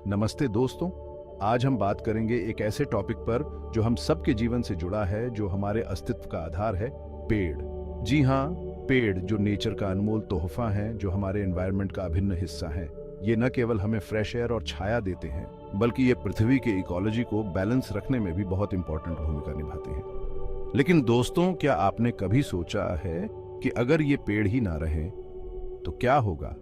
नमस्ते दोस्तों। आज हम बात करेंगे एक ऐसे टॉपिक पर जो हम सबके जीवन से जुड़ा है, जो हमारे अस्तित्व का आधार है, पेड़। जी हाँ, पेड़ जो नेचर का अनमोल तोहफा है, जो हमारे एनवायरनमेंट का अभिन्न हिस्सा है। ये न केवल हमें फ्रेश एयर और छाया देते हैं, बल्कि ये पृथ्वी के इकोलॉजी को बैलेंस रखने में भी बहुत इंपॉर्टेंट भूमिका निभाते हैं। लेकिन दोस्तों, क्या आपने कभी सोचा है कि अगर ये पेड़ ही ना रहे तो क्या होगा?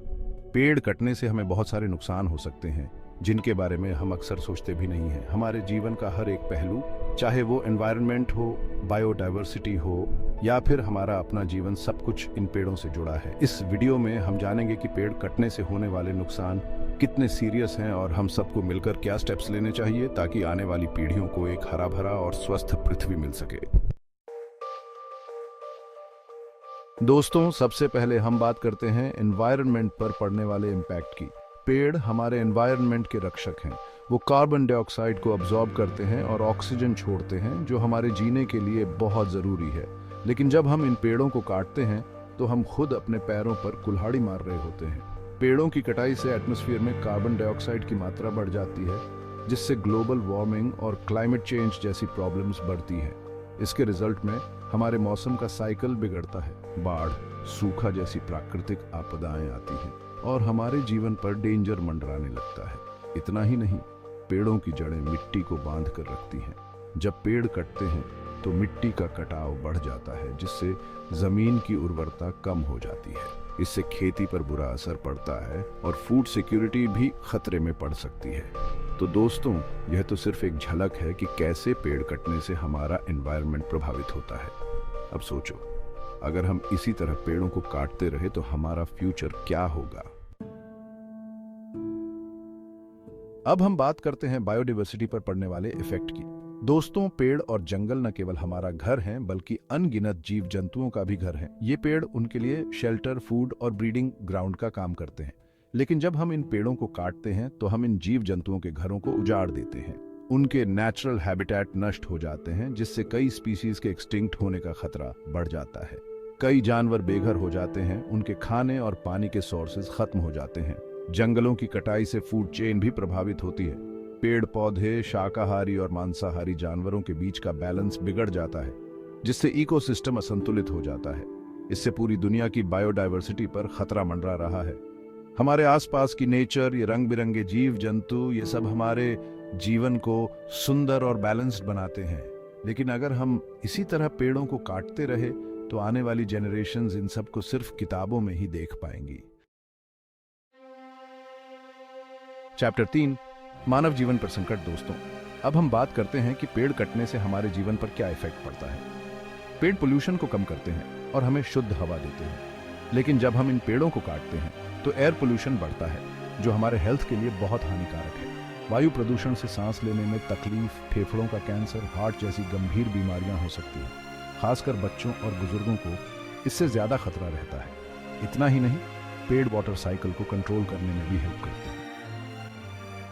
पेड़ कटने से हमें बहुत सारे नुकसान हो सकते हैं, जिनके बारे में हम अक्सर सोचते भी नहीं हैं। हमारे जीवन का हर एक पहलू, चाहे वो एनवायरनमेंट हो, बायोडाइवर्सिटी हो या फिर हमारा अपना जीवन, सब कुछ इन पेड़ों से जुड़ा है। इस वीडियो में हम जानेंगे कि पेड़ कटने से होने वाले नुकसान कितने सीरियस हैं और हम सबको मिलकर क्या स्टेप्स लेने चाहिए ताकि आने वाली पीढ़ियों को एक हरा भरा और स्वस्थ पृथ्वी मिल सके। दोस्तों, सबसे पहले हम बात करते हैं एनवायरनमेंट पर पड़ने वाले इम्पैक्ट की। पेड़ हमारे एनवायरनमेंट के रक्षक हैं। वो कार्बन डाइऑक्साइड को अब्जॉर्ब करते हैं और ऑक्सीजन छोड़ते हैं, जो हमारे जीने के लिए बहुत ज़रूरी है। लेकिन जब हम इन पेड़ों को काटते हैं तो हम खुद अपने पैरों पर कुल्हाड़ी मार रहे होते हैं। पेड़ों की कटाई से एटमॉस्फेयर में कार्बन डाइऑक्साइड की मात्रा बढ़ जाती है, जिससे ग्लोबल वार्मिंग और क्लाइमेट चेंज जैसी प्रॉब्लम्स बढ़ती हैं। इसके रिजल्ट में हमारे मौसम का साइकिल बिगड़ता है, बाढ़, सूखा जैसी प्राकृतिक आपदाएं आती हैं और हमारे जीवन पर डेंजर मंडराने लगता है। इतना ही नहीं, पेड़ों की जड़ें मिट्टी को बांध कर रखती हैं। जब पेड़ कटते हैं तो मिट्टी का कटाव बढ़ जाता है, जिससे जमीन की उर्वरता कम हो जाती है। इससे खेती पर बुरा असर पड़ता है और फूड सिक्योरिटी भी खतरे में पड़ सकती है। तो दोस्तों, यह तो सिर्फ एक झलक है कि कैसे पेड़ कटने से हमारा एनवायरनमेंट प्रभावित होता है। अब सोचो, अगर हम इसी तरह पेड़ों को काटते रहे तो हमारा फ्यूचर क्या होगा? अब हम बात करते हैं बायोडाइवर्सिटी पर पड़ने वाले इफेक्ट की। दोस्तों, पेड़ और जंगल न केवल हमारा घर हैं, बल्कि अनगिनत जीव जंतुओं का भी घर है। ये पेड़ उनके लिए शेल्टर, फूड और ब्रीडिंग ग्राउंड का काम करते हैं। लेकिन जब हम इन पेड़ों को काटते हैं तो हम इन जीव जंतुओं के घरों को उजाड़ देते हैं। उनके नेचुरल हैबिटेट नष्ट हो जाते हैं, जिससे कई स्पीसीज के एक्सटिंक्ट होने का खतरा बढ़ जाता है। कई जानवर बेघर हो जाते हैं, उनके खाने और पानी के सोर्सेज खत्म हो जाते हैं। जंगलों की कटाई से फूड चेन भी प्रभावित होती है। पेड़ पौधे, शाकाहारी और मांसाहारी जानवरों के बीच का बैलेंस बिगड़ जाता है, जिससे इकोसिस्टम असंतुलित हो जाता है। इससे पूरी दुनिया की बायोडाइवर्सिटी पर खतरा मंडरा रहा है। हमारे आसपास की नेचर, ये रंग बिरंगे जीव जंतु, ये सब हमारे जीवन को सुंदर और बैलेंस्ड बनाते हैं। लेकिन अगर हम इसी तरह पेड़ों को काटते रहे तो आने वाली जनरेशंस इन सब को सिर्फ किताबों में ही देख पाएंगी। चैप्टर 3, मानव जीवन पर संकट। दोस्तों, अब हम बात करते हैं कि पेड़ कटने से हमारे जीवन पर क्या इफेक्ट पड़ता है। पेड़ पोल्यूशन को कम करते हैं और हमें शुद्ध हवा देते हैं। लेकिन जब हम इन पेड़ों को काटते हैं तो एयर पोल्यूशन बढ़ता है, जो हमारे हेल्थ के लिए बहुत हानिकारक है। वायु प्रदूषण से सांस लेने में तकलीफ, फेफड़ों का कैंसर, हार्ट जैसी गंभीर बीमारियां हो सकती हैं। खासकर बच्चों और बुजुर्गों को इससे ज्यादा खतरा रहता है। इतना ही नहीं, पेड़ वाटर साइकिल को कंट्रोल करने में भी हेल्प करते हैं।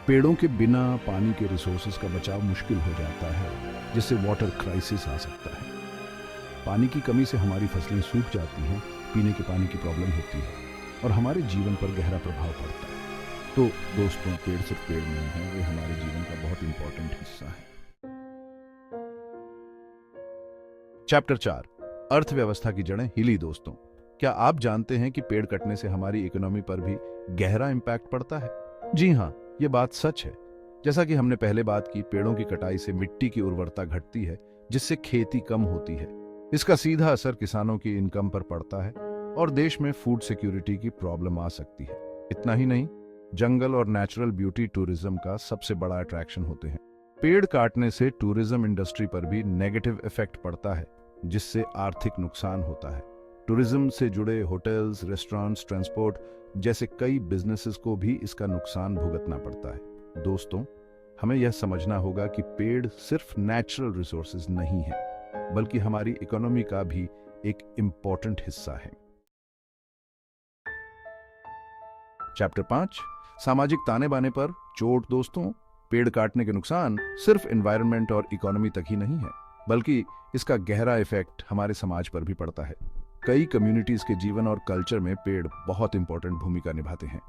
पेड़ों के बिना पानी के रिसोर्सेज का बचाव मुश्किल हो जाता है, जिससे वाटर क्राइसिस आ सकता है। पानी की कमी से हमारी फसलें सूख जाती हैं, पीने के पानी की प्रॉब्लम होती है और हमारे जीवन पर गहरा प्रभाव पड़ता है। तो दोस्तों, पेड़ सिर्फ पेड़ नहीं है, वे हमारे जीवन का बहुत इंपॉर्टेंट हिस्सा है। चैप्टर 4, अर्थव्यवस्था की जड़ें हिली। दोस्तों, क्या आप जानते हैं कि पेड़ कटने से हमारी इकोनॉमी पर भी गहरा इंपैक्ट पड़ता है? जी हाँ, ये बात सच है। जैसा कि हमने पहले बात की, पेड़ों की कटाई से मिट्टी की उर्वरता घटती है, जिससे खेती कम होती है। इसका सीधा असर किसानों की इनकम पर पड़ता है और देश में फूड सिक्योरिटी की प्रॉब्लम आ सकती है। इतना ही नहीं, जंगल और नेचुरल ब्यूटी टूरिज्म का सबसे बड़ा अट्रैक्शन होते हैं। पेड़ काटने से टूरिज्म इंडस्ट्री पर भी नेगेटिव इफेक्ट पड़ता है, जिससे आर्थिक नुकसान होता है। टूरिज्म से जुड़े होटल्स, रेस्टोरेंट्स, ट्रांसपोर्ट जैसे कई बिजनेसेस को भी इसका नुकसान भुगतना पड़ता है। दोस्तों, हमें यह समझना होगा कि पेड़ सिर्फ नेचुरल रिसोर्सेज नहीं है, बल्कि हमारी इकोनॉमी का भी एक इंपॉर्टेंट हिस्सा है। चैप्टर 5, सामाजिक ताने बाने पर चोट। दोस्तों, पेड़ काटने के नुकसान सिर्फ एनवायरनमेंट और इकोनॉमी तक ही नहीं है, बल्कि इसका गहरा इफेक्ट हमारे समाज पर भी पड़ता है। कई कम्युनिटीज के जीवन और कल्चर में पेड़ बहुत इंपॉर्टेंट भूमिका निभाते हैं।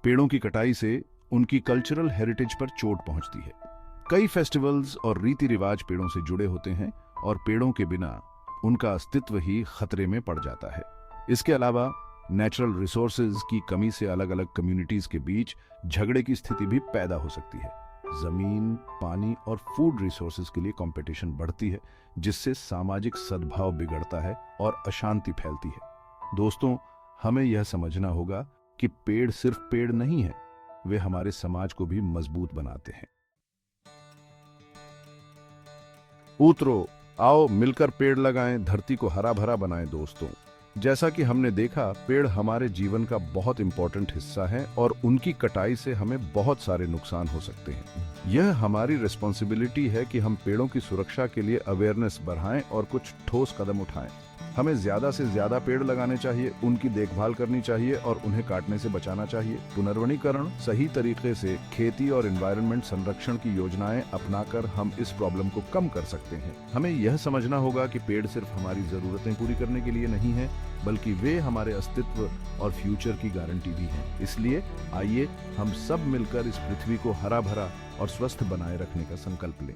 पेड़ों की कटाई से उनकी कल्चरल हेरिटेज पर चोट पहुंचती है। कई फेस्टिवल्स और रीति रिवाज पेड़ों से जुड़े होते हैं और पेड़ों के बिना उनका अस्तित्व ही खतरे में पड़ जाता है। इसके अलावा नेचुरल रिसोर्सेज की कमी से अलग अलग कम्युनिटीज के बीच झगड़े की स्थिति भी पैदा हो सकती है। जमीन, पानी और फूड रिसोर्सेज के लिए कंपटीशन बढ़ती है, जिससे सामाजिक सद्भाव बिगड़ता है और अशांति फैलती है। दोस्तों, हमें यह समझना होगा कि पेड़ सिर्फ पेड़ नहीं है, वे हमारे समाज को भी मजबूत बनाते हैं। उतरो, आओ मिलकर पेड़ लगाएं, धरती को हरा भरा बनाएं। दोस्तों, जैसा कि हमने देखा, पेड़ हमारे जीवन का बहुत इंपॉर्टेंट हिस्सा है और उनकी कटाई से हमें बहुत सारे नुकसान हो सकते हैं। यह हमारी रिस्पॉन्सिबिलिटी है कि हम पेड़ों की सुरक्षा के लिए अवेयरनेस बढ़ाएं और कुछ ठोस कदम उठाएं। हमें ज्यादा से ज्यादा पेड़ लगाने चाहिए, उनकी देखभाल करनी चाहिए और उन्हें काटने से बचाना चाहिए। पुनर्वनीकरण, सही तरीके से खेती और एनवायरनमेंट संरक्षण की योजनाएं अपनाकर हम इस प्रॉब्लम को कम कर सकते हैं। हमें यह समझना होगा कि पेड़ सिर्फ हमारी जरूरतें पूरी करने के लिए नहीं है, बल्कि वे हमारे अस्तित्व और फ्यूचर की गारंटी भी हैं। इसलिए आइए हम सब मिलकर इस पृथ्वी को हरा भरा और स्वस्थ बनाए रखने का संकल्प लें।